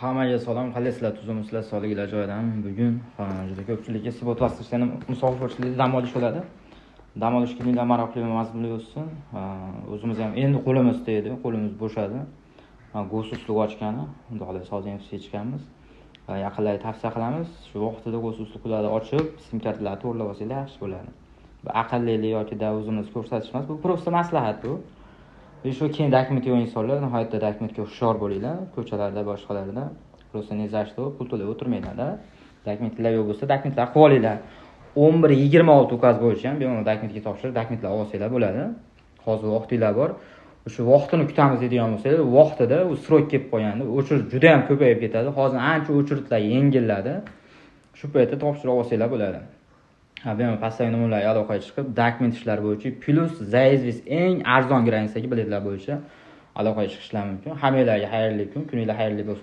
Hammaga salom, qalaysizlar? Tuzumsizlar, sog'lig'inglar joyidami? Bugun juda ko'pchilikka sport vasitasining musofirchilikda dam olish bo'ladi. Dam olish kuninglar maroqli va mazmunli o'tsin. O'zimiz ham endi qo'limiz tegdi, qo'limiz bo'shadi. G'usllik ochgani, xudo xohlasa hozir ham ichganmiz. Yaqinlarga tavsiya qilamiz. Shu vaqtida g'uslliklarni ochib, sim kartalarni to'g'rilab olsanglar yaxshi bo'ladi. Bu aqllilik yoki da o'zimiz ko'rsatish emas, bu prosta maslahat bu. Shu keyin dokument yo'q insonlar nihoyatda dokumentga hushyor bo'linglar. Ko'chalarda, boshqalarda prosta nezashto pul to'lab o'tirmanglar-da. Dokumentlar yo'q bo'lsa, dokumentlar qilib olinglar. 11-26 ukaz bo'yicha ham bemalol dokumentga topshirib, dokumentlar olsanglar bo'ladi. Hozir vaqtinglar bor. O'sha vaqtini kutamiz deydigan bo'lsangiz, vaqtida u srok kelib qolganda, o'chirish juda ham ko'payib ketadi. Hozir ancha o'chiritlar yengilladi. Shu paytda topshirib olsanglar bo'ladi. Bemalol pastdagi nomerlarga aloqaga chiqib, dokument ishlari bo'yicha plus zaizvis eng arzon granitsadagi biletlar bo'yicha aloqaga chiqishlar mumkin. Hammalarga xayrli kun, kuninglar xayrli bo'lsin.